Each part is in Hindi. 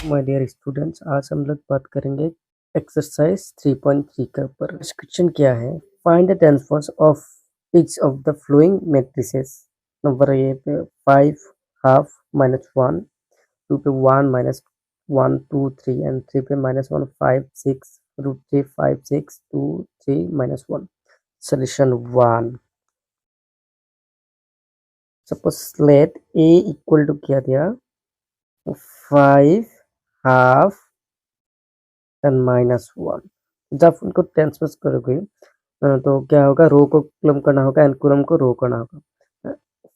माय डियर स्टूडेंट्स, आज हम लोग बात करेंगे एक्सरसाइज 3.3 के ऊपर। क्वेश्चन क्या है? Find the transpose of each of the flowing matrices. Number A पे 5 हाफ -1, 2 पे 1 -1 2 3 एंड 3 पे -1 5 6 √3 5 6 2 3 -1। Solution 1। Suppose let A equal to क्या दिया, 5 हाफ एंड -1। जब उनको ट्रांसपोज करोगे तो क्या होगा, रो को कॉलम करना होगा एंड कॉलम को रो करना होगा।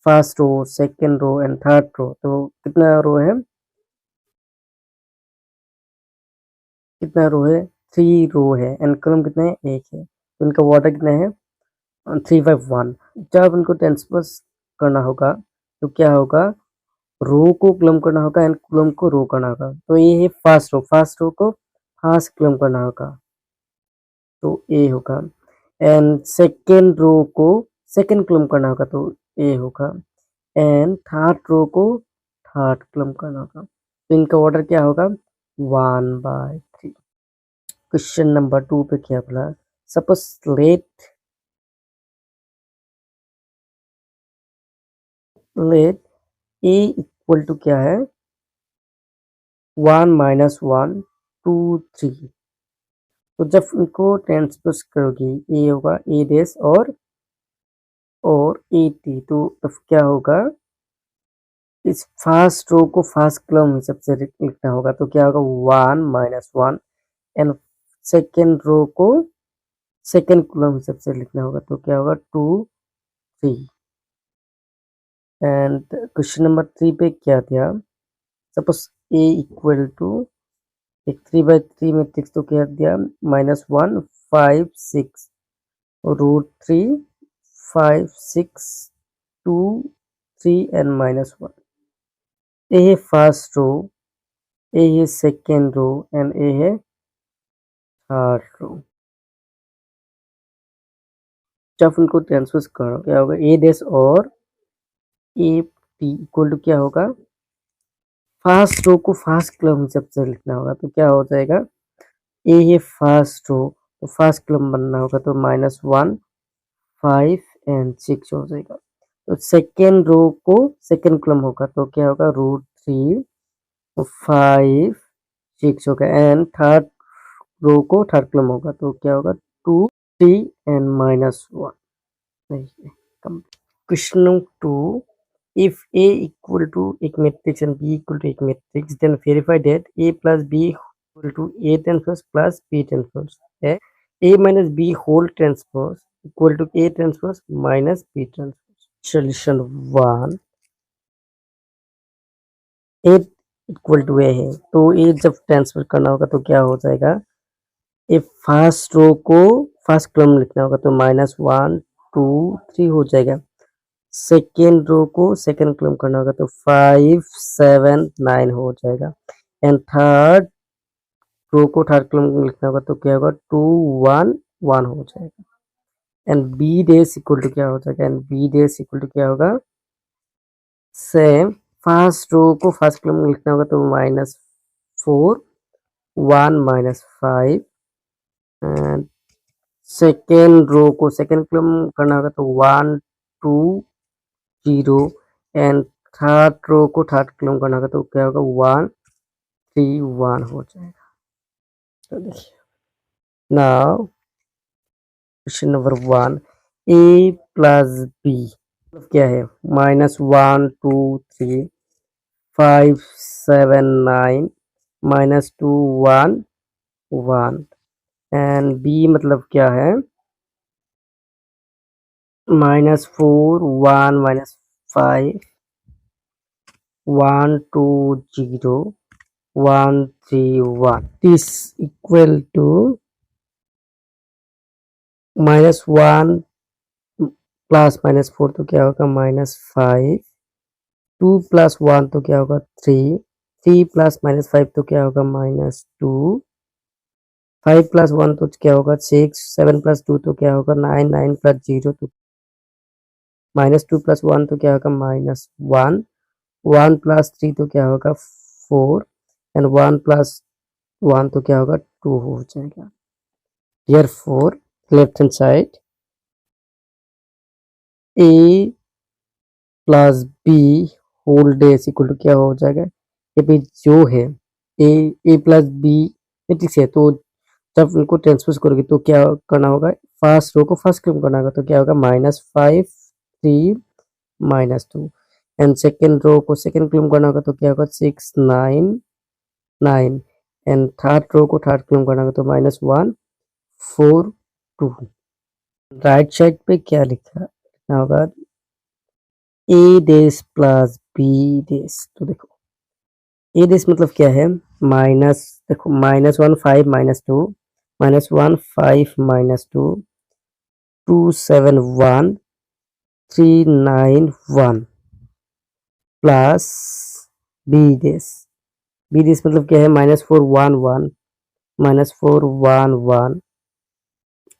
First row, second row and third row. तो कितना रो है, 3 रो है एंड कॉलम कितने हैं, 1 है। तो इनका वाटर कितना है, 3 by 1। जब इनको ट्रांसपोज करना होगा तो क्या होगा, रो को कॉलम करना होगा एंड कॉलम को रो करना होगा। तो ये है फर्स्ट रो को फर्स्ट कॉलम करना होगा तो ए होगा, एंड सेकेंड रो को सेकेंड कॉलम करना होगा तो ए होगा, एंड थर्ड रो को थर्ड कॉलम करना होगा। तो इनका ऑर्डर क्या होगा, 1/3। क्वेश्चन नंबर 2 पे क्या बोला, suppose let A equal to क्या है, 1 -1 2 3। तो जब इनको ट्रांसपोज करोगे ए होगा ए डेस और ए टी। तो तब क्या होगा, इस फर्स्ट रो को फर्स्ट कॉलम हिसाब से लिखना होगा। तो क्या होगा, 1 -1 एंड सेकेंड रो को सेकेंड कॉलम हिसाब से लिखना होगा। तो क्या होगा, 2 3। एंड क्वेश्चन नंबर 3 पे क्या दिया, सपोज ए इक्वल टू एक 3/3 मैट्रिक्स। तो क्या दिया, -1 5 6 √3 5 6 2 3 एंड -1। ए है फर्स्ट रो, ए है सेकेंड रो एंड ए है थर्ड रो। जब उनको ट्रांसपोज करो क्या होगा, ए डैश और ए टी इक्वल टू क्या होगा, फर्स्ट रो को फर्स्ट कॉलम हिसाब से लिखना होगा। तो क्या हो जाएगा, ए है फर्स्ट रो तो फर्स्ट कॉलम बनना होगा। तो -1 5 एंड 6 हो जाएगा। तो सेकेंड रो को सेकेंड कॉलम होगा। तो क्या होगा, √3 5 6 होगा, एंड थर्ड रो को थर्ड कॉलम होगा। तो क्या होगा, 2 3 and -1। Question 2. If A equal to एक matrix and B equal to एक matrix, then verify that A plus B equal to A transpose plus B transpose है। A minus B whole transpose equal to A transpose minus B transpose। Solution 1। A equal to A है तो A जब ट्रांसफर करना होगा तो क्या हो जाएगा, ए फर्स्ट रो को फर्स्ट कॉलम लिखना होगा। तो -1 2 3 हो जाएगा। सेकेंड रो को सेकेंड कॉलम करना होगा। तो 5 7 9 हो जाएगा, एंड थर्ड रो को थर्ड कॉलम लिखना होगा। तो क्या होगा, 2 1 1 हो जाएगा, and B dash equal to क्या हो जाएगा, and B dash equal to क्या होगा, सेम फर्स्ट रो को फर्स्ट कॉलम लिखना होगा। तो -4 1 -5, एंड सेकेंड रो को सेकेंड कॉलम करना होगा। तो 1 2 0, एंड थर्ड रो को थर्ड कॉलम करना होगा। तो क्या होगा, 1 3 1 हो जाएगा। तो देखिए, नाउ क्वेश्चन नंबर 1, ए प्लस बी क्या है, -1 2 3 5 7 9 -2 1 1, एंड बी मतलब क्या है, -4 1 -5 1 2 0 1 3 1 is equal to -1 प्लस -4 तो क्या होगा, -5 2 प्लस 1 तो क्या होगा, 3 3 प्लस -5 तो क्या होगा, -2 5 प्लस 1 तो क्या होगा, 6 7 प्लस 2 तो क्या होगा, 9 9 प्लस 0 तो -2 प्लस 1 तो क्या होगा, -1 1 प्लस 3 तो क्या होगा, 4 एंड 1 प्लस 1 तो क्या होगा 2 हो जाएगा। Therefore left hand side a plus b whole dash equal to क्या हो जाएगा, ये भी जो है ए प्लस बी मैट्रिक्स है, तो जब इनको ट्रांसपोज करोगे तो क्या करना होगा, फर्स्ट रो को फर्स्ट कॉलम करना होगा, तो क्या होगा -5 3 -2 एंड सेकेंड रो को सेकेंड कॉलम करना होगा, तो क्या होगा 6 9 9 एंड थर्ड रो को थर्ड कॉलम करना होगा, तो -1 4 2। राइट साइड पे क्या लिखना होगा, ए डेज प्लस बी डेज। तो देखो ए डेज मतलब क्या है, माइनस, देखो -1 5 -2 -1 5 -2 2 7 1 3 9 1 plus be days. Be days मतलब क्या है, -4 1 1 -4 1 1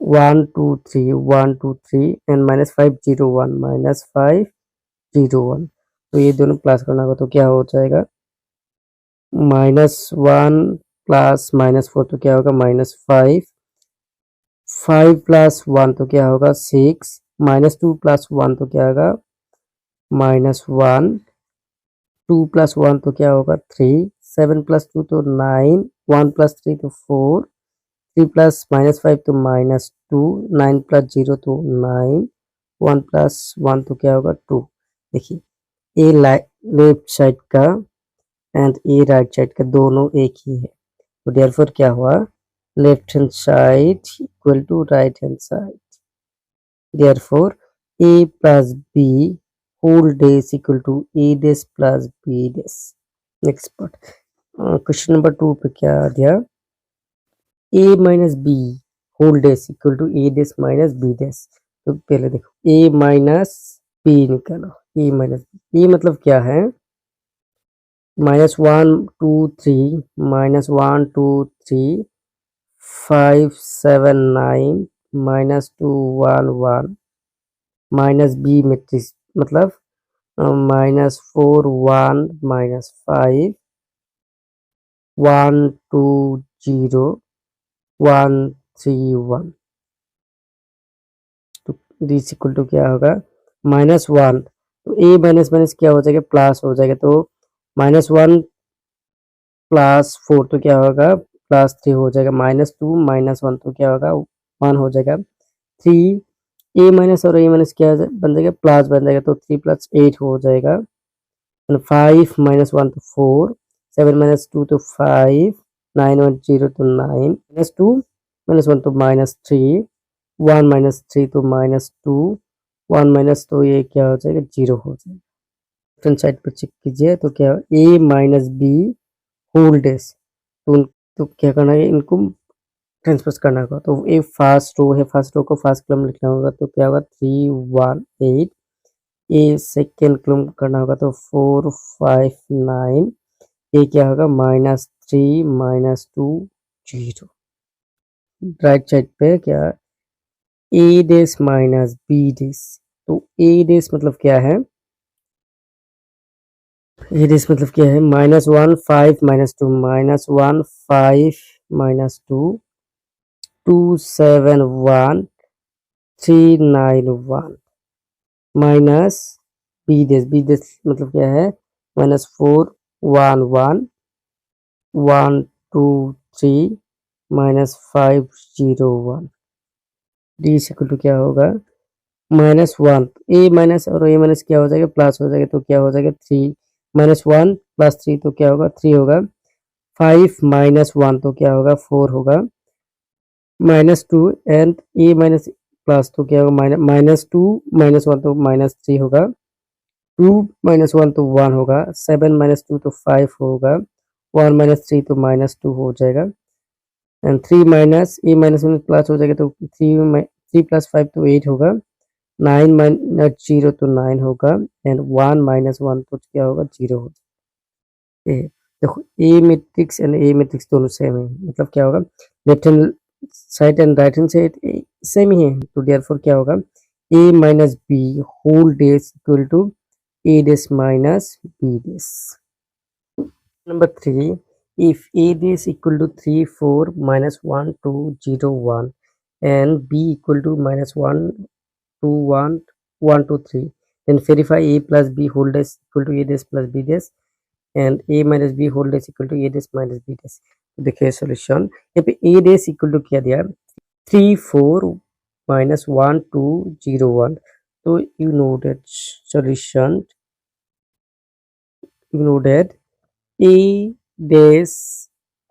1 2 3 1 2 3 एंड -5 0 1 -5 0 1। तो ये दोनों प्लस करना होगा, तो क्या हो जाएगा -1 प्लस -4 तो क्या होगा -5 5 प्लस 1 तो क्या होगा 6 -2 प्लस 1 तो क्या होगा -1 2 प्लस 1 तो क्या होगा 3 7 प्लस 2 तो 9 1 प्लस 3 तो 4 3 प्लस -5 तो -2 9 प्लस 0 तो 9 1 प्लस 1 तो क्या होगा 2। देखिए ए लेफ्ट साइड का एंड ए राइट साइड का दोनों एक ही है, तो देयरफॉर क्या हुआ, left hand side equal to right hand side. Therefore a plus b whole days equal to a days plus b days। Next part, question number 2 पे क्या आ गया, a minus b whole days equal to a days minus b days। तो पहले देखो a minus b निकालो, a minus b, ये मतलब क्या है, -1 2 3 -1 2 3 5 7 9 -2 1 1 माइनस बी मैट्रिक्स मतलब -4 1 -5 1 2 0 1 3 1। तो दिस इक्वल टू क्या होगा -1, तो ए माइनस माइनस क्या हो जाएगा प्लस हो जाएगा, तो -1 प्लस 4 तो क्या होगा +3 हो जाएगा, -2 -1 तो क्या होगा 1 हो जाएगा, 3 ए माइनस और ए माइनस क्या बन जाएगा प्लस बन जाएगा, तो 3 + 8 हो जाएगा, 5 - 1 तो 4 7 - 2 तो 5 9 1 0 तो 9 -2 -1 तो -3 1 -3 तो -2 1 माइनस तो ये क्या हो जाएगा 0 हो जाएगा। लेफ्ट हैंड साइड पर चेक कीजिए, तो क्या a minus B whole dash, तो क्या करना है, इनको ट्रांसपोज करना होगा, तो ये फर्स्ट रो है, फर्स्ट रो को फर्स्ट कॉलम लिखना होगा, तो क्या होगा 3 1 8, ये सेकेंड कॉलम करना होगा, तो 4 5 9, ये क्या होगा -3 -2 0। राइट साइड पे क्या ए डेज माइनस बी डेज, तो ए डेज मतलब क्या है, ए डेज मतलब क्या है -1 5 -2 -1 5 -2 2 7 1 3 9 1 माइनस बी डेज मतलब क्या है -4 1 1 1 2 3 -5 0 1। डी इक्वल टू क्या होगा -1, ए माइनस और ए माइनस क्या हो जाएगा प्लस हो जाएगा, तो क्या हो जाएगा 3 -1 + 3 तो क्या होगा 3 होगा, 5 - 1 तो क्या होगा 4 होगा, -2 एंड ए माइनस प्लस तो क्या होगा -2 -1 तो -3 होगा, 2 - 1 तो 1 होगा, 7 - 2 तो 5 होगा, 1 - 3 तो -2 हो जाएगा, एंड 3 माइनस ए माइनस में प्लस हो जाएगा, तो 3 + 5 तो 8 होगा, 9 - 0 तो 9 होगा, एंड 1 - 1 तो क्या होगा 0 होगा। देखो A matrix and A matrix दोनों सेम है, मतलब क्या होगा left hand side and right hand side same ही है, तो देयरफॉर क्या होगा a minus B whole dash equal to a dash minus b dash. Number 3, if a dash equal to 3 4 minus 1 2 0 1 and b equal to minus 1 2 1 1 2 3, then verify a plus b whole dash equal to a dash plus b dash and a minus b whole dash equal to a dash minus b dash। तो देखिए सॉल्यूशन यहाँ पे a dash इक्वल टू क्या दिया 3 4 minus 1 2 0 1। तो you know that solution, you know that a dash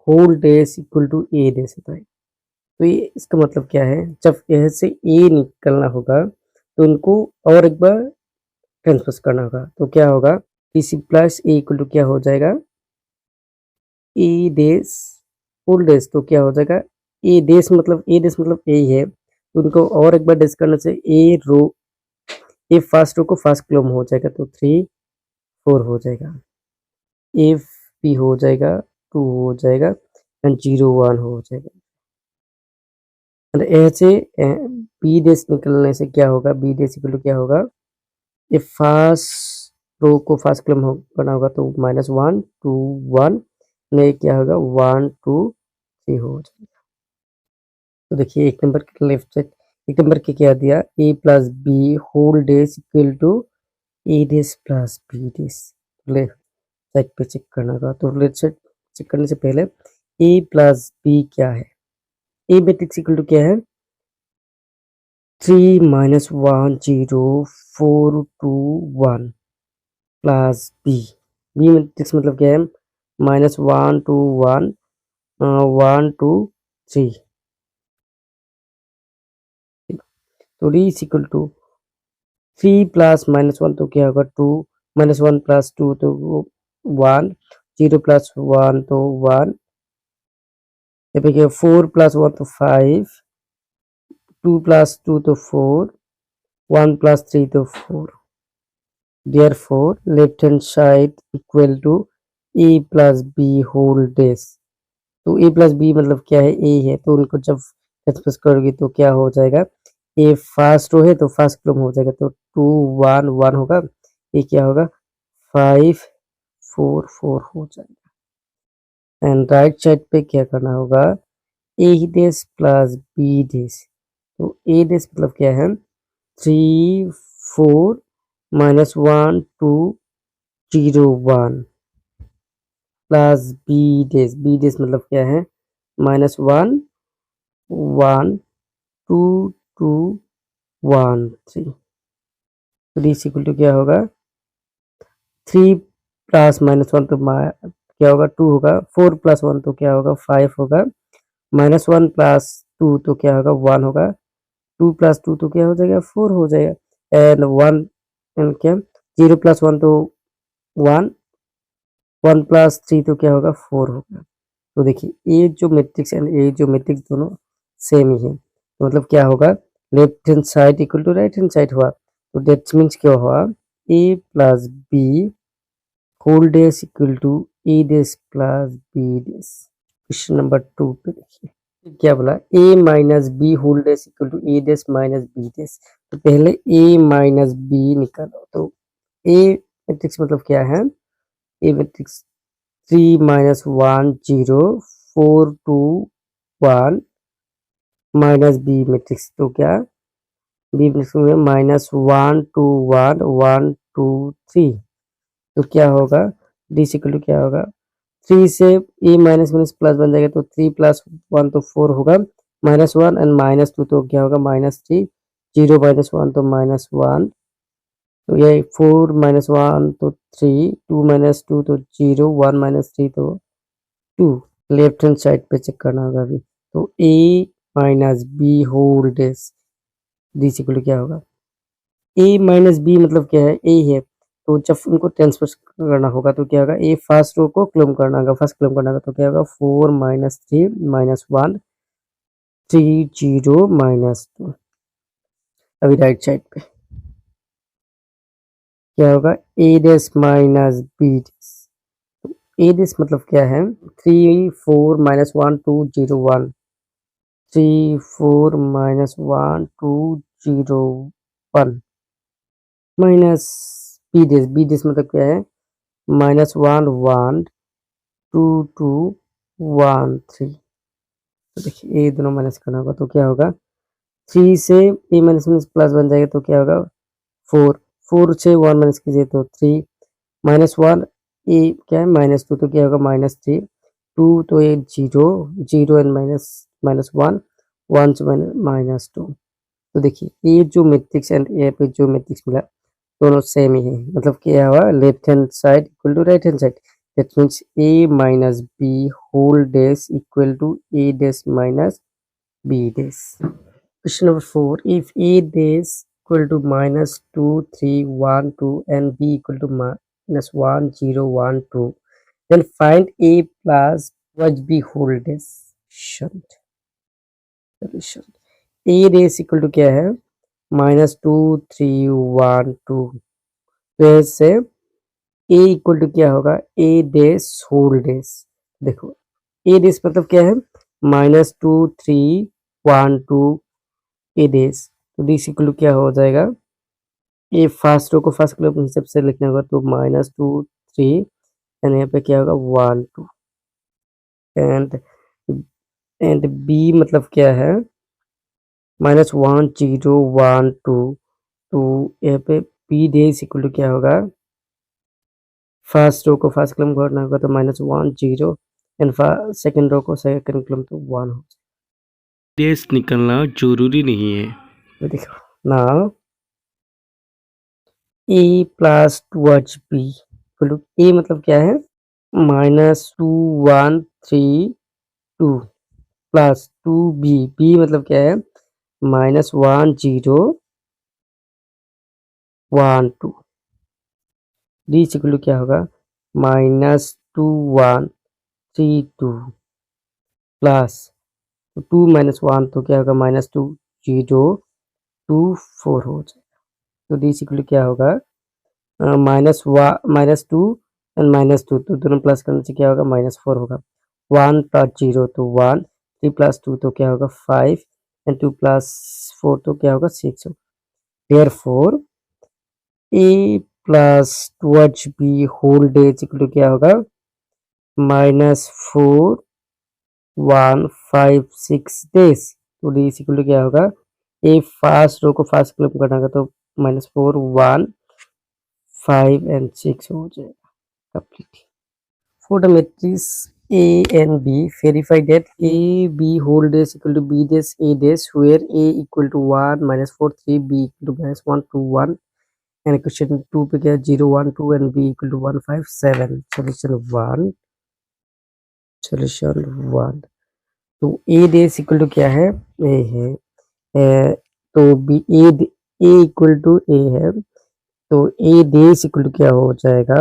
whole dash equal to a dash होता है। तो ये इसका मतलब क्या है, जब यहाँ से a निकलना होगा तो उनको और एक बार ट्रांसपोज करना होगा। तो क्या होगा pc plus a equal to क्या हो जाएगा a dash होल डैश। तो क्या हो जाएगा a dash मतलब a ही है, तो उनको और एक बार डैश करने से a फर्स्ट रो को फर्स्ट कॉलम हो जाएगा, तो 3 4 हो जाएगा, a भी हो जाएगा 2 हो जाएगा एंड 0 1 हो जाएगा। ऐसे बी डैश निकलने से क्या होगा, बी डैश इक्वल टू क्या होगा, ये फर्स्ट रो को फर्स्ट कॉलम करना होगा तो -1 2 1 नहीं क्या होगा 1 2 3 हो जाएगा। तो देखिए एक नंबर के लेफ्ट साइड, एक नंबर के क्या दिया a plus B whole dash equal to a dash plus b dash. Left side पे चेक करना होगा, तो लेफ्ट साइड चेक करने से पहले a प्लस b क्या है, a मैट्रिक्स इक्वल टू क्या है 3 minus 1 0 4 2 1 plus b। b matrix मतलब क्या है -1 2 1 1 2 3। तो d is equal to 3 plus -1 तो क्या होगा 2 -1 प्लस 2 तो 1 0 प्लस 1 तो 1, यहाँ पे क्या 4 प्लस 1 तो 5 2 प्लस 2 तो 4 1 प्लस 3 तो 4। Therefore, left hand side equal to a plus b whole dash। तो a plus b मतलब क्या है a है, तो उनको जब एक्सप्रेस करोगे तो क्या हो जाएगा, a फर्स्ट रो है तो फर्स्ट कॉलम हो जाएगा, तो 2 1 1 होगा, ये क्या होगा 5 4 4 हो जाएगा। एंड राइट साइड पे क्या करना होगा a dash plus b dash. तो a डैश मतलब क्या है 3 4 -1 2 0 1 प्लस बी डैश मतलब क्या है -1 1 2 2 1 3। तो डी इक्वल टू क्या होगा 3 प्लस -1 तो क्या होगा 2 होगा, 4 प्लस 1 तो क्या होगा 5 होगा, -1 प्लस 2 तो क्या होगा 1 होगा, 2 प्लस 2 तो क्या हो जाएगा 4 हो जाएगा एंड 1 एंड क्या 0 प्लस 1 तो 1 1 प्लस 3 तो क्या होगा 4 होगा। तो देखिए ये जो मैट्रिक्स एंड ये जो मैट्रिक्स दोनों सेम ही है, तो मतलब क्या होगा left hand side equal to right hand side हुआ, तो दैट मीन्स क्या हुआ a plus B whole dash equal to a dash plus b dash. Question number 2 पे देखिए क्या बोला a minus B whole dash equal to a dash minus b dash. तो पहले a माइनस b निकालो, तो a मैट्रिक्स मतलब क्या है a matrix 3 minus 1 0 4 2 1 minus B matrix, तो क्या बी मैट्रिक्स में -1 2 1 1 2 3। तो क्या होगा डी इक्वल टू क्या होगा 3 से ए माइनस माइनस प्लस बन जाएगा, तो 3 प्लस 1 तो 4 होगा, -1 एंड -2 तो क्या होगा -3 0 -1 तो -1, तो ये 4 -1 तो 3 2 -2 तो 0 1 -3 तो 2। लेफ्ट हैंड साइड पे चेक करना होगा अभी, तो a minus B whole dash D equal to क्या होगा a माइनस बी मतलब क्या है a है, तो जब उनको ट्रांसफर करना होगा तो क्या होगा a फर्स्ट रो को क्लम करना होगा, फर्स्ट क्लम करना होगा, तो क्या होगा 4 -3 -1 3 0 -2। अभी राइट साइड पे क्या होगा a dash minus b dash. a dash मतलब क्या है 3 4 -1 2 0 1 3 4 -1 2 0 1 माइनस बी डैश मतलब क्या है -1 1 2 2 1 3। तो देखिए ये दोनों माइनस करना होगा तो क्या होगा, 3 से ए माइनस माइनस प्लस बन जाएगा तो क्या होगा 4, 4 से 1 माइनस कीजिए तो 3, माइनस 1 ए क्या है माइनस 2 तो क्या होगा माइनस 3, 2 तो ये 0 0 एंड माइनस माइनस 1, 1 से माइनस 2। तो देखिए ये जो मैट्रिक्स एंड यहाँ पे जो मैट्रिक्स मिला दोनों सेम ही है, मतलब क्या हुआ left hand side equal to right hand side, that means a minus B whole dash equal to a dash minus b dash. Question number 4, if a dash equal to minus 2 3 1 2 and b equal to minus 1 0 1 2, then find a plus watch b whole dash solution। a dash equal to क्या है माइनस 2 3 1 2, तो ऐसे a इक्वल टू क्या होगा a डैश होल डैश। देखो a डैश मतलब क्या है माइनस 2 3 1 2 ए डैश, तो डी इक्वल टू क्या हो जाएगा, ये फर्स्ट रो को फर्स्ट कॉलम के हिसाब से लिखना होगा तो माइनस 2 3 एंड यहाँ पे क्या होगा 1 2 एंड बी मतलब क्या है माइनस 1 0 1 2, तो यहाँ पे बी डैश इक्वल टू क्या होगा, फर्स्ट रो को फर्स्ट कॉलम करना होगा तो माइनस 1 0 एंड सेकंड रो को सेकंड कॉलम तो 1 हो डैश निकलना जरूरी नहीं है। तो देखो now A plus two H B equal to A मतलब क्या है माइनस 2 1 3 2 प्लस 2 बी, बी मतलब क्या है माइनस 1 0 1 2, डी इक्वल टू क्या होगा माइनस 2 1 3 2 प्लस 2 माइनस 1 तो क्या होगा माइनस 2 0 2 4 हो जाएगा, तो डी इक्वल टू क्या होगा माइनस 2 एंड माइनस 2 तो दोनों प्लस करने से क्या होगा माइनस 4 होगा, 1 प्लस 0 तो 1, 3 प्लस 2 तो क्या होगा 5 एंड 2 प्लस 4 तो क्या होगा 6 होगा। Therefore A plus 2hb whole dash equal to क्या होगा माइनस 4 1 5 6 डेज, तो डी इक्वल टू क्या होगा, ए फर्स्ट रो को फर्स्ट कॉलम करना होगा तो माइनस 4 1 5 एंड 6 हो जाएगा complete. For the matrix A and B, verify that A B whole dash equal to B dash A dash, where A equal to 1 minus 4 3, B equal to minus 1 2 1, and question 2 पे क्या 0 1 2 and B equal to 1 5 7। solution 1 तो A dash equal to क्या है A है, तो B A equal to A है तो A dash equal to क्या हो जाएगा,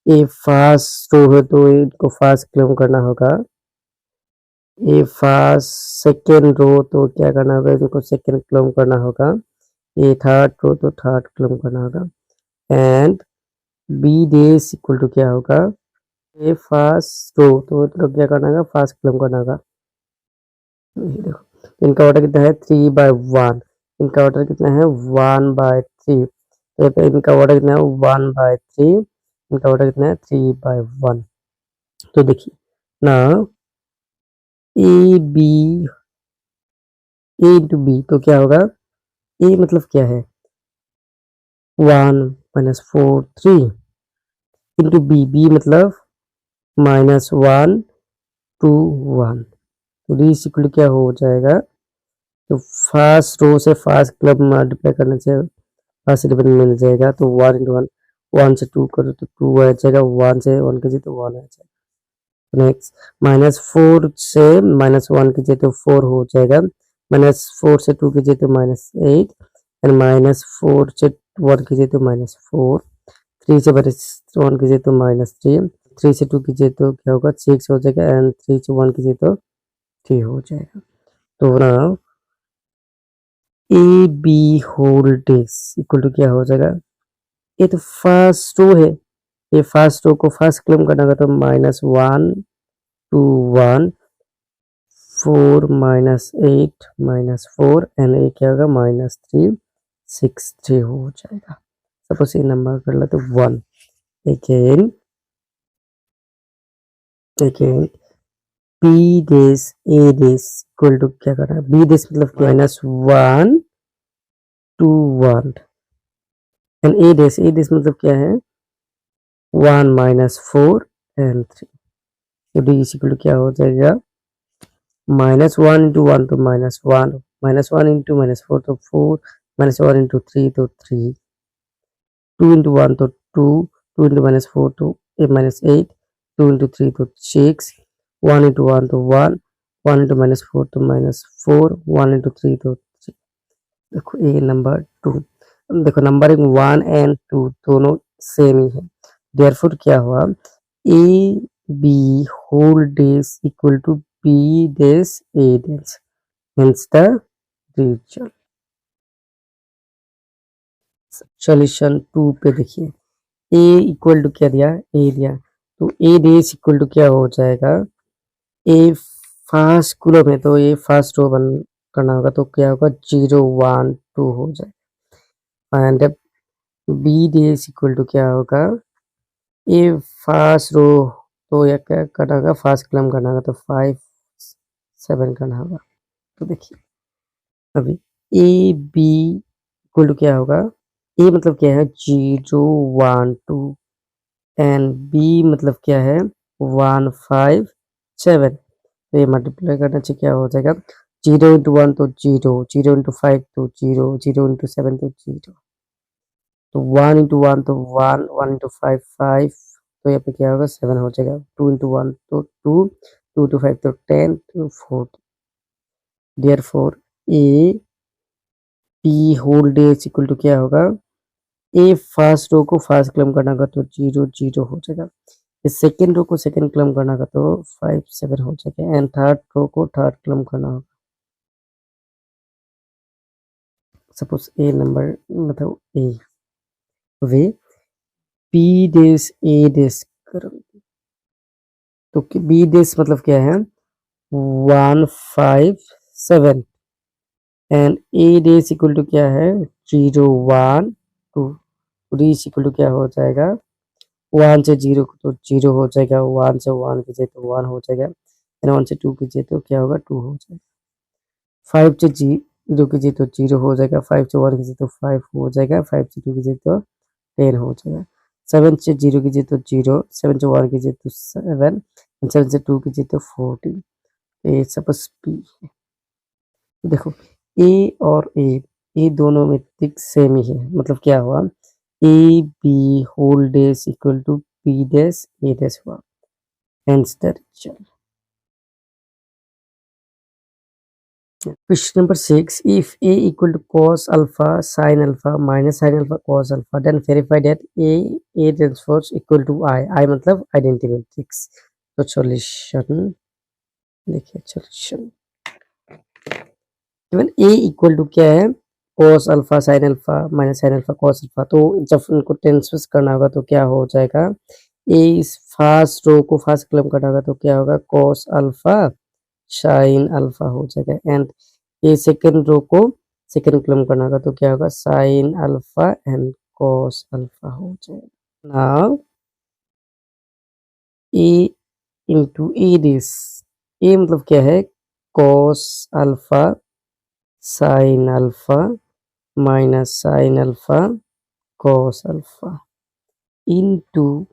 ए फर्स्ट रो है तो इनको फर्स्ट क्लेम करना होगा, ए फर्स्ट सेकेंड रो तो क्या करना होगा इनको सेकेंड क्लेम करना होगा, ए थर्ड रो तो थर्ड क्लेम करना होगा and B dash equal to क्या होगा, ए फर्स्ट रो तो इनको क्या करना होगा फर्स्ट क्लेम करना होगा। ये देखो इनका ऑर्डर कितना है 3/1, इनका ऑर्डर कितना है 1/3, तो पे इनका ऑर्डर कितना है 1/3, इनका ऑर्डर कितना है 3/1। तो देखिए ना A B A into B तो क्या होगा, ए मतलब क्या है 1 माइनस 4 3 इंटू बी, बी मतलब माइनस 1 2 1, तो डी इक्वल क्या हो जाएगा, तो फर्स्ट रो से फर्स्ट क्लब मल्टीप्लाई करने से फर्स्ट एलिमेंट मिल जाएगा तो 1 इंटू 1, 1 से 2 करो तो 2 आ जाएगा, 1 से 1 कीजिए तो 1 आ जाएगा। नेक्स्ट माइनस 4 से माइनस 1 कीजिए तो 4 हो जाएगा, माइनस 4 से 2 कीजिए तो माइनस 8 एंड माइनस 4 से 1 कीजिए तो माइनस 4, 3 से माइनस 1 कीजिए तो माइनस 3, 3 से 2 कीजिए तो क्या होगा 6 हो जाएगा एंड 3 से 1 कीजिए तो 3 हो जाएगा। तो ना A B whole dash equal to क्या हो जाएगा, ये तो फर्स्ट रो है, ये फर्स्ट रो को फर्स्ट क्लेम करना होगा तो माइनस 1 2 1 4 माइनस 8 माइनस 4 एंड ये क्या होगा माइनस 3 6 3 हो जाएगा। सपोज ये नंबर कर लो तो 1 again second B dash A dash equal to क्या करना है, बी डेज मतलब -1 to 1 एंड ए डेज मतलब क्या है 1 -4 एंड 3, तो डी इज इक्वल टू क्या हो जाएगा -1 into 1 तो -1, -1 into -4 तो 4, -1 into 3 तो 3, 2 into 1 तो 2, 2 into -4 तो -8, 2 into 3 तो 6, 1 into 1 तो 1, 1 into -4 तो -4, 1 into 3 तो 3। देखो ए नंबर 2, देखो नंबरिंग 1 एंड 2 दोनों सेम ही है, देयरफॉर क्या हुआ A B whole dash equal to B dash A dash, hence the region। Solution 2 पे देखिए ए इक्वल टू क्या दिया ए दिया, तो ए डेज इक्वल टू क्या हो जाएगा ए फर्स्ट कॉलम है तो ये फर्स्ट रो बन करना होगा तो क्या होगा 0 1 2 हो जाएगा, and B dash equal to क्या होगा ए फर्स्ट रो तो यह क्या करना होगा फर्स्ट कॉलम करना होगा तो 5 7 करना होगा, तो देखिए अभी ए बी इक्वल टू क्या होगा ए मतलब क्या है 0 1 2 एंड बी मतलब क्या है 1 5 7, तो ये मल्टीप्लाई करने से क्या हो जाएगा 0 into 1 तो 0, 0 into 5 तो 0, 0 into 7 तो 0, तो 1 into 1 तो 1, 1 into 5 5, तो यहाँ पे क्या होगा 7 हो जाएगा, 2 into 1 तो 2, 2 into 5 तो 10 तो 4, therefore A B whole dash is equal to क्या होगा ए फर्स्ट रो को फर्स्ट कॉलम करना होगा तो 0 0 हो जाएगा, सेकेंड रो को सेकेंड कॉलम करना होगा तो 5 7 हो जाएगा, एंड थर्ड रो को थर्ड कॉलम करना होगा, सपोज ए नंबर मतलब ए वे बी डेज ए डेज करो, तो बी डेज मतलब क्या है 1 5 7 and A dash equal to क्या है 0 1 2, डी इक्वल टू क्या हो जाएगा 1 से 0 तो 0 हो जाएगा, 1 से 1 कीजिए तो 1 हो जाएगा, एंड 1 से 2 कीजिए तो क्या होगा 2 हो जाएगा, 5 से 0 कीजिए तो 0 हो जाएगा, 5 से 1 कीजिए तो 5 हो जाएगा, 5 से 2 कीजिए तो 10 हो जाएगा, 7 से 0 कीजिए तो 0, 7 से 1 कीजिए तो 7, 7 से 2 कीजिए तो 14, ये सपोज पी है। देखो ए और ए दोनों मेट्रिक सेम ही है, मतलब क्या हुआ A B whole dash equal to B dash A dash हुआ, hence the result. Question number 6, if A equal to cos alpha sin alpha minus sin alpha cos alpha, then verify that A transpose equal to I मतलब आइडेंटिटी मैट्रिक्स। तो सॉल्यूशन देखिए, solution given A equal to क्या है cos alpha sin alpha minus sin alpha cos alpha, तो जब उनको ट्रांसपोज करना होगा तो क्या हो जाएगा A इस फर्स्ट रो को फर्स्ट कॉलम करना होगा तो क्या होगा cos अल्फा साइन अल्फा हो जाएगा, एंड ये सेकेंड रो को सेकेंड कॉलम करना होगा तो क्या होगा sine alpha and cos alpha हो जाएगा। Now A into A dash, A मतलब क्या है cos alpha sine alpha minus sine alpha cos alpha into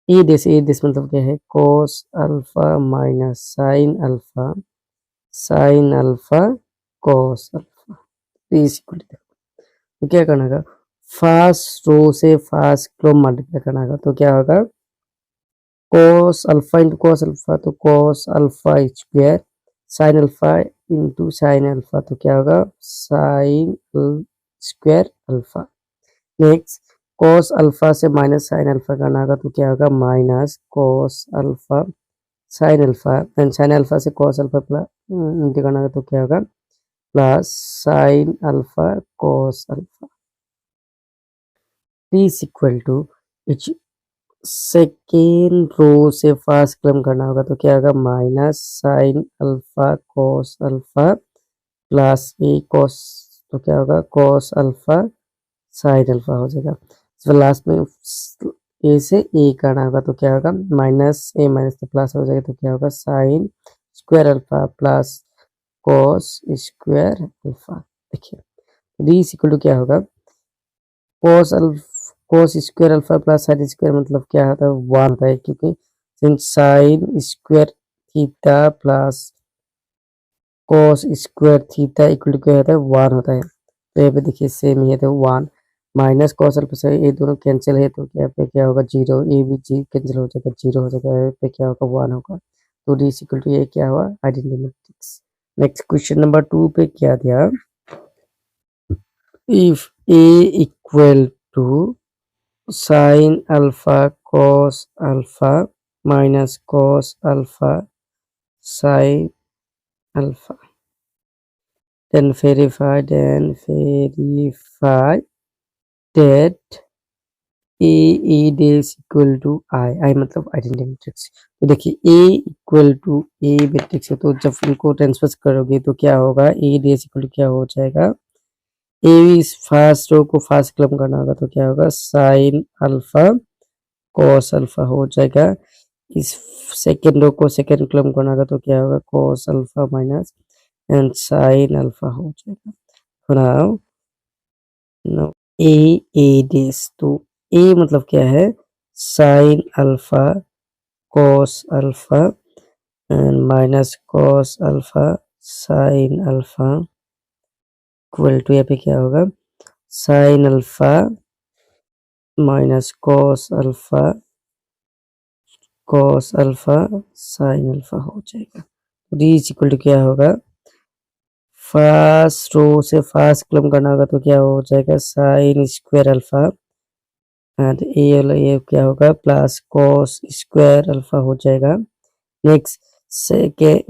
A dash मतलब क्या है cos alpha minus sine alpha sine alpha cos alpha, तो क्या करना होगा फर्स्ट रो से फर्स्ट कॉलम मल्टीप्लाई करना होगा तो क्या होगा cos alpha into cos alpha तो cos alpha square sine alpha into sine alpha तो क्या होगा sine square alpha. Next cos alpha से माइनस साइन अल्फा करना होगा तो क्या होगा minus cos alpha sine alpha, and sine alpha से cos अल्फा प्लस करना होगा तो क्या होगा plus sine alpha cos alpha, is equal to second row से फर्स्ट कॉलम करना होगा तो क्या होगा minus sine alpha cos alpha plus A cos, तो क्या होगा कॉस अल्फा साइन अल्फा हो जाएगा, तो लास्ट में ए से ए करना होगा तो क्या होगा माइनस ए माइनस तो प्लस हो जाएगा तो क्या होगा sine square alpha plus cos square alpha. देखिए डी इज इक्वल टू क्या होगा cos square alpha plus sine square मतलब क्या होता है 1 होता है क्योंकि since sine square theta plus cos square theta equal to क्या होता है 1 होता है। तो यहाँ पे देखिए सेम ही है तो 1 माइनस कॉस अल्फा से ये दोनों कैंसिल है तो यहाँ पे क्या होगा 0 ये भी जी कैंसिल हो जाएगा 0 हो जाएगा यहाँ पे क्या होगा 1 होगा। तो डी इक्वल टू ये क्या हुआ identity matrix. Next question number 2 पे क्या दिया if A equal to sine alpha cos alpha minus cos alpha sine alpha then verify that A dash equal to I मतलब आइडेंटिटी मैट्रिक्स। तो देखिए A equal to A matrix है तो जब इनको ट्रांसफर करोगे तो क्या होगा ए डेज इक्वल टू क्या हो जाएगा ए इस फर्स्ट रो को फर्स्ट कॉलम करना होगा तो क्या होगा साइन अल्फा कॉस अल्फा हो जाएगा। इस सेकेंड रो को सेकेंड कॉलम करना होगा तो क्या होगा cos alpha minus and sine alpha हो जाएगा। नाउ नो ए डेज तो ए मतलब क्या है sine alpha cos alpha and minus cos alpha sine alpha equal to यहाँ पे क्या होगा sine alpha minus cos alpha sine alpha हो जाएगा। तो डी इज इक्वल टू क्या होगा फर्स्ट रो से फर्स्ट कॉलम करना होगा तो क्या हो जाएगा साइन स्क्वायर अल्फा एंड ये क्या होगा प्लस कॉस स्क्वायर अल्फा हो जाएगा। नेक्स्ट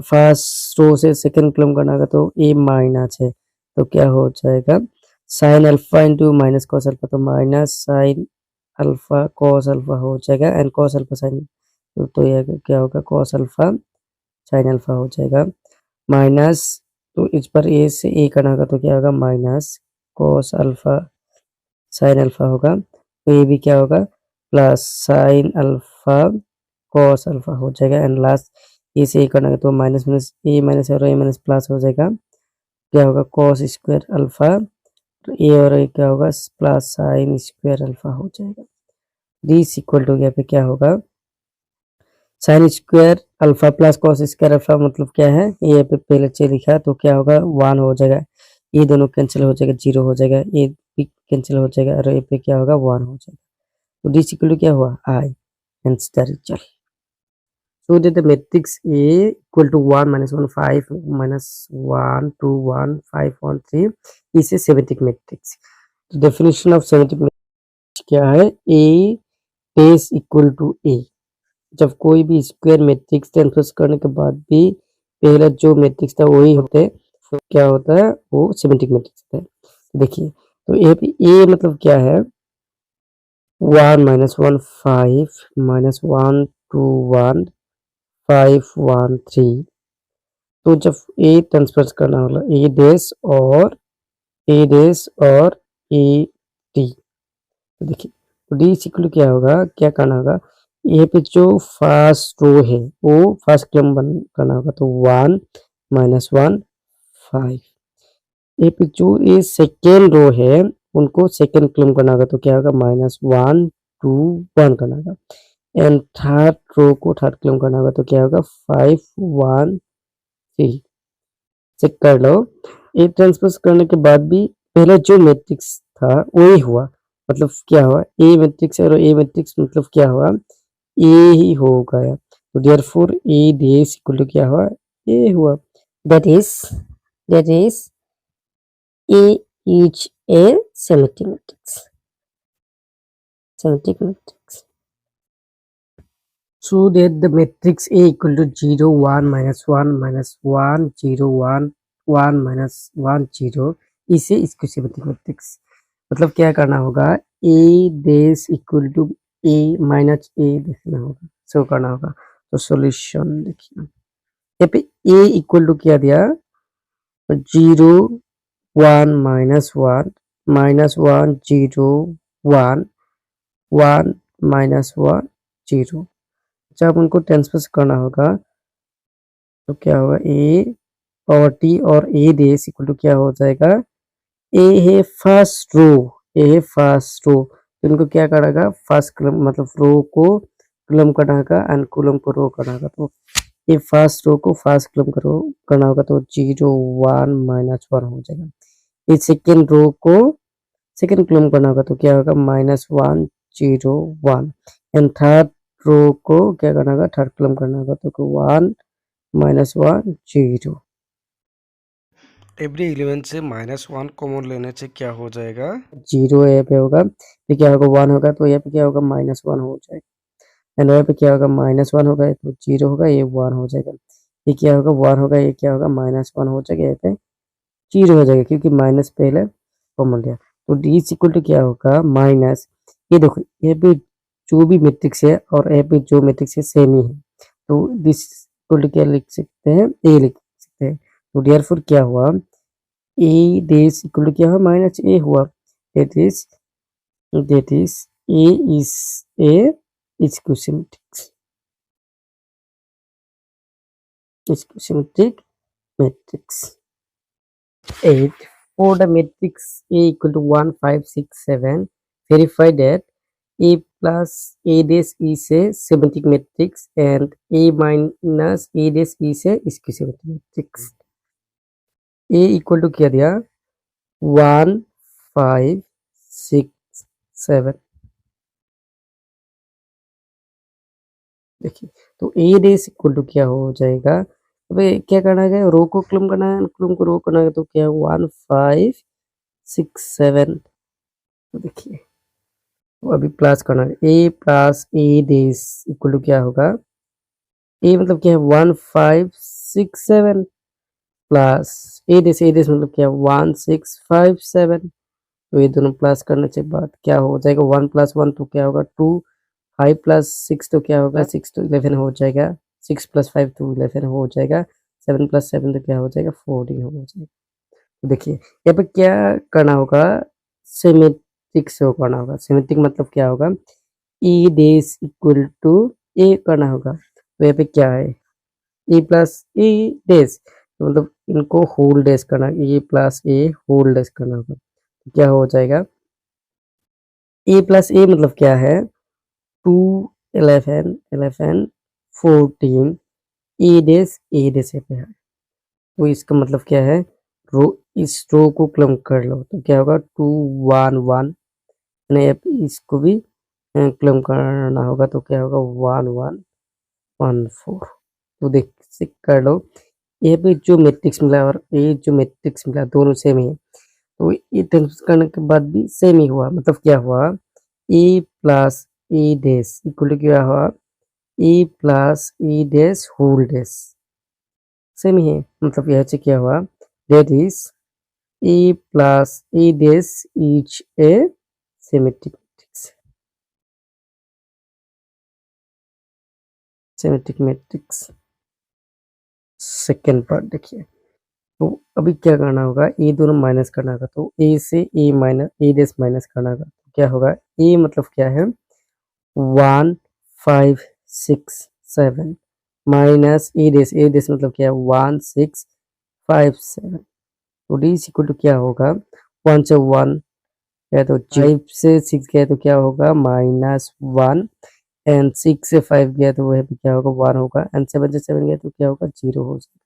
फर्स्ट रो से सेकंड कॉलम करना होगा तो ए माइनस है तो क्या हो जाएगा sine alpha into minus cos alpha तो minus sine alpha cos alpha हो जाएगा एंड कॉस अल्फा साइन तो ये क्या होगा कॉस अल्फा साइन अल्फा हो जाएगा माइनस तो इस पर ए से ए करना होगा तो क्या होगा minus cos alpha sine alpha होगा तो ये भी क्या होगा plus sine alpha cos alpha हो जाएगा एंड लास्ट ए से ए करना होगा तो माइनस माइनस ए माइनस और ए माइनस प्लस हो जाएगा क्या होगा कॉस स्क्वायर अल्फा तो ए और ए क्या होगा प्लस साइन स्क्वायर अल्फा हो जाएगा। डी इक्वल टू यहाँ पे क्या होगा sine square alpha plus cos square alpha मतलब क्या है ये पे पहले से लिखा तो क्या होगा 1 हो जाएगा ये दोनों कैंसिल हो जाएगा 0 हो जाएगा ये भी कैंसिल हो जाएगा और ये पे क्या होगा 1 हो जाएगा। तो डी इक्वल टू क्या हुआ I hence the result. So that the matrix A equal to 1 minus 1 5 minus 1 2 1 5 1 3 is a symmetric matrix. The definition of symmetric matrix क्या है A base equal to A जब कोई भी स्क्वायर मैट्रिक्स ट्रांसफर करने के बाद भी पहला जो मैट्रिक्स था वही होते हैं तो क्या होता है वो सिमेट्रिक मैट्रिक्स होता है। देखिए तो यहाँ पे ए मतलब क्या है 1 minus 1 5 minus 1 2 1 5 1 3 तो जब ए ट्रांसफर करना होगा ए डैश और ए टी तो देखिए तो डी इक्वल क्या होगा क्या करना होगा यहाँ पे जो फर्स्ट रो है वो फर्स्ट कॉलम करना होगा तो 1 minus 1 5 यहाँ पे जो ये सेकेंड रो है उनको सेकेंड कॉलम करना होगा तो क्या होगा -1 2 1 करना होगा एंड थर्ड रो को थर्ड कॉलम करना होगा तो क्या होगा 5 1 3 चेक कर लो। ये ट्रांसपोज करने के बाद भी पहले जो मैट्रिक्स था वही हुआ मतलब क्या हुआ ए मैट्रिक्स और ए मैट्रिक्स मतलब क्या हुआ ए ही हो गया तो therefore A dash equal to क्या हुआ ए हुआ that is A is A symmetric matrix so that the matrix A equal to 0 1 minus 1 minus 1 0 1 1 minus 1 0 इसे इसको सिमेट्रिक मैट्रिक्स मतलब क्या करना होगा A dash equal to A minus A देखना होगा शो करना होगा। तो सॉल्यूशन देखिए यहाँ पे A इक्वल टू क्या दिया 0 1 -1 -1 0 1 1 -1 0। जब उनको ट्रांसफर करना होगा तो क्या होगा, ए पावर टी और ए डेस इक्वल टू क्या हो जाएगा, ए है फर्स्ट रो, ए है फर्स्ट रो, तो इनको क्या करेगा, फर्स्ट कॉलम मतलब रो को कॉलम करना होगा एंड कॉलम को रो करना होगा। तो ये फर्स्ट रो को फर्स्ट कॉलम करो करना होगा तो 0 1 -1 हो जाएगा। ये सेकेंड रो को सेकेंड कॉलम करना होगा तो क्या होगा, -1 0 1 एंड थर्ड रो को क्या करना होगा, थर्ड कॉलम करना होगा तो 1 -1 0। एवरी एलिमेंट से -1 कॉमन लेने से क्या हो जाएगा, 0 यहाँ पे होगा, फिर क्या होगा 1 होगा तो यहाँ पे क्या होगा -1 हो जाएगा एंड यहाँ पे क्या होगा -1 होगा तो 0 होगा, ये 1 हो जाएगा, ये क्या होगा 1 होगा, ये क्या होगा -1 हो जाएगा, यहाँ पे 0 हो जाएगा क्योंकि माइनस पहले कॉमन लिया। तो डी इक्वल टू क्या होगा माइनस, ये देखो ये भी जो भी मैट्रिक्स है और यहाँ पे जो मैट्रिक्स है सेम ही है, तो दिस इक्वल टू क्या लिख सकते हैं, ए लिख सकते हैं। तो देयरफॉर क्या हुआ, ए डेस इक्वल टू क्या हुआ, -a हुआ, that is a is a symmetric matrix। 8 for the matrix A equal to 1 5 6 7 verify that A plus A dash is a symmetric matrix and A minus A dash is a symmetric matrix। A equal to क्या दिया, 1 5 6 7। देखिए तो ए डेस इक्वल टू क्या हो जाएगा, अबे क्या करना है, रो को क्लम करना है, क्लम को रो करना है तो क्या 1 5 6 7। तो देखिए तो अभी प्लस करना है, A plus A dash equal to क्या होगा, ए मतलब क्या है 1 5 6 7 प्लस ए डेस मतलब क्या 1 6 5 7। तो ये दोनों प्लस करने के बाद क्या हो जाएगा, 1 + 1 तो क्या होगा 2, 5 + 6 तो क्या होगा 6 तो 11 हो जाएगा, 6 + 5 तो 11 हो जाएगा, 7 + 7 तो क्या हो जाएगा 14 हो जाएगा। तो देखिए यहाँ पे क्या करना होगा, सिमेट्रिक से करना होगा, सिमेट्रिक मतलब क्या होगा, ई डेस इक्वल टू ए करना होगा। तो यहाँ पे क्या है, ए प्लस ए डेस तो मतलब इनको होल डेस करना, ए प्लस ए होल डेस करना होगा तो क्या हो जाएगा, ए प्लस ए मतलब क्या है 2 11 11 14 ए डेस पे है, तो इसका मतलब क्या है, रो इस रो को क्लम कर लो तो क्या होगा 2 1 1, इसको भी क्लम करना होगा तो क्या होगा 1 1 1 4। तो देख से कर लो, ये पे जो मैट्रिक्स मिला और ये जो मैट्रिक्स मिला दोनों सेम ही है, तो ये ट्रांसफर करने के बाद भी सेम ही हुआ, मतलब क्या हुआ, A plus A dash equal to क्या हुआ, A plus A dash whole dash same ही है, मतलब यह से क्या हुआ, that is A plus A dash is A symmetric matrix, symmetric matrix. Second part देखिए, तो अभी क्या करना होगा, ए दोनों माइनस करना होगा, तो ए से ए माइनस ए डेस माइनस करना होगा तो क्या होगा, ए मतलब क्या है 1 5 6 7 माइनस ए डेस मतलब क्या है 1 6 5 7। तो डी इक्वल टू क्या होगा, 1 से 1 गया तो 5 से 6 गया तो क्या होगा -1 एंड 6 से 5 गया तो वह भी क्या होगा 1 होगा एंड 7 से 7 गया तो क्या होगा 0 हो जाएगा।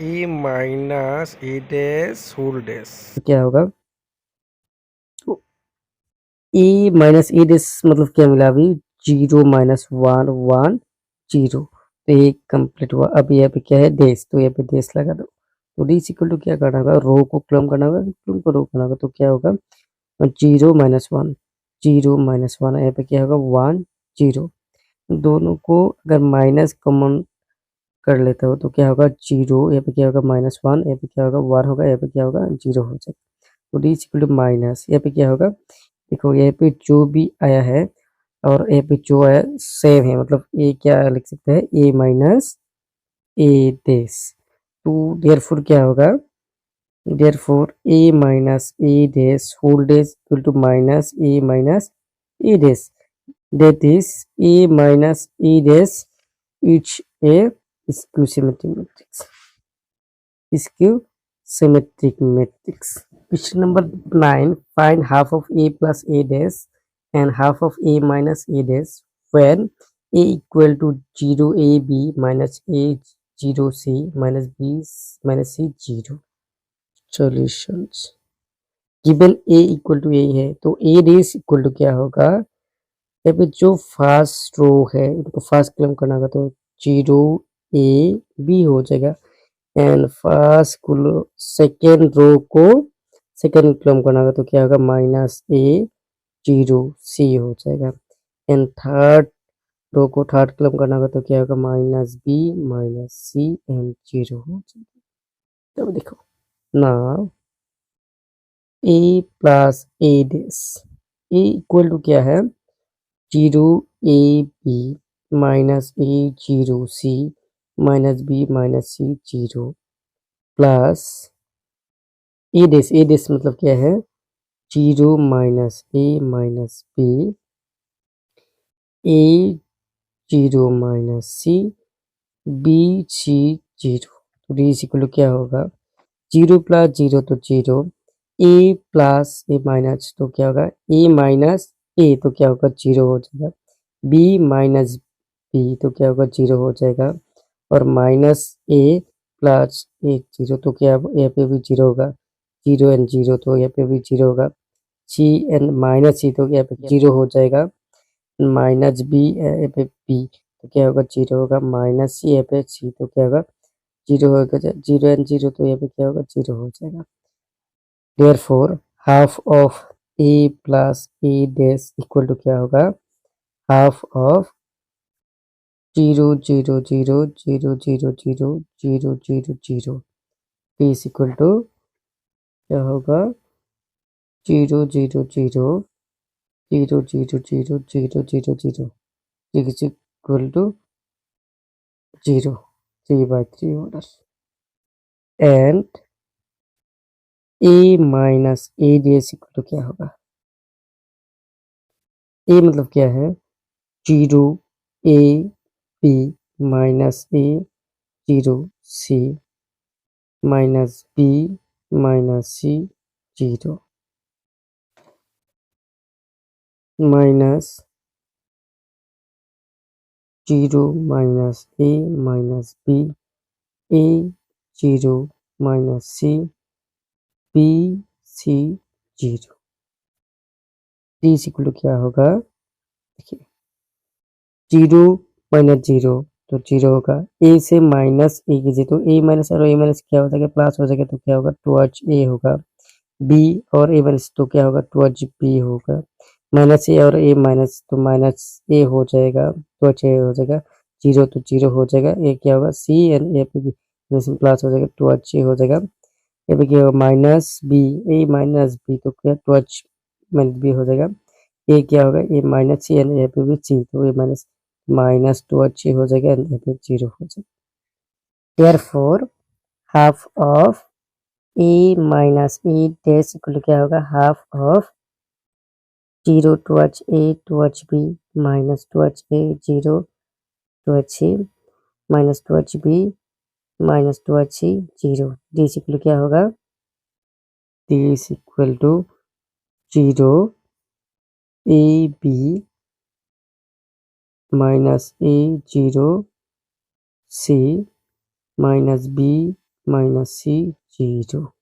ए माइनस ए डेस होल डेस, तो क्या होगा, तो ए माइनस ए डेस मतलब क्या मिला अभी 0 -1 1 0, तो ये कंप्लीट हुआ। अब यहाँ पे क्या है डेस, तो यहाँ पे डेस लगा दो, तो डी इक्वल टू क्या करना होगा, रो को क्लम करना होगा, क्लम को रो करना होगा तो क्या होगा 0 -1 0 -1, यहाँ पे क्या होगा 1 0, दोनों को अगर माइनस कॉमन कर लेता हो तो क्या होगा 0, यहाँ पे क्या होगा -1, यहाँ पे क्या होगा 1 होगा, यहाँ पे क्या होगा 0 हो जाएगा। तो डी इक्वल टू माइनस, यहाँ पे क्या होगा, देखो यहाँ पे जो भी आया है और यहाँ पे जो आया सेम है, मतलब ए क्या लिख सकते हैं ए माइनस ए डेस। तो देयरफॉर क्या होगा, therefore A minus A dash whole dash equal to minus A dash, that is A minus A dash each a skew symmetric matrix. Skew symmetric matrix. Question number 9. Find half of A plus A dash and half of A minus A dash when A equal to 0 AB minus A 0 C minus B minus C 0. Solutions. Given A equal to A है तो A रेस इक्वल टू क्या होगा, यहाँ पे जो फर्स्ट रो है उनको फर्स्ट क्लम करना होगा तो 0 A B हो जाएगा एंड फर्स्ट सेकेंड रो को सेकेंड क्लम करना होगा तो क्या होगा माइनस A 0 C हो जाएगा एंड थर्ड रो को थर्ड क्लम करना होगा तो क्या होगा minus B minus C and 0 हो जाएगा। तब देखो now A plus A dash A equal to क्या है 0 AB minus A 0 C minus B minus C 0 plus A dash मतलब क्या है 0 minus A minus B A 0 minus C B C 0 तो D इक्वल टू क्या होगा 0 प्लस 0 तो 0 A प्लस A माइनस तो क्या होगा A माइनस A तो क्या होगा 0 हो जाएगा B माइनस B तो क्या होगा 0 हो जाएगा और माइनस A प्लस A 0 तो क्या यहाँ पे भी 0 होगा 0 एंड 0 तो यहाँ पे भी 0 होगा C एंड माइनस C तो यहाँ पे 0 हो जाएगा माइनस B यहाँ पे B तो क्या होगा 0 होगा माइनस C यहाँ पे C तो क्या होगा 0 होगा 0 एंड 0 तो यहाँ पे क्या होगा 0 हो जाएगा। Therefore half of A plus A dash equal to क्या होगा half of 0 0 0 0 0 0 0 0 0 is equal to क्या होगा 0 0 0 0 0 0 0 0 0 is equal to 0 3/3 order and A minus A dash equal to क्या होगा A मतलब क्या है 0 A B minus A 0 C minus B minus C 0 minus 0 minus A minus B A 0 minus C B C 0 D is equal to क्या होगा देखिए 0 माइनस 0 तो 0 होगा A से माइनस A कीजिए तो A माइनस और A माइनस क्या हो जाएगा प्लस हो जाएगा तो क्या होगा टुवर्ड्स A होगा B और A माइनस तो क्या होगा टुवर्ड्स B होगा माइनस A और A माइनस तो माइनस A हो जाएगा टुवर्ड्स A हो जाएगा 0 तो 0 हो जाएगा A क्या होगा C एंड A पे भी प्लस हो जाएगा टुवर्ड्स A हो जाएगा यहाँ पे क्या होगा minus B A minus B तो क्या टुवर्ड्स माइनस B हो जाएगा A क्या होगा A माइनस C एंड यहाँ पे भी C तो A माइनस टुवर्ड्स C हो जाएगा एंड यहाँ पे 0 हो जाएगा therefore half of A minus A dash equal to क्या होगा half of 0 towards A towards B minus towards A 0 towards C minus towards B minus towards C 0 D equal to क्या होगा D is equal to 0 A B minus A 0 C minus B minus C 0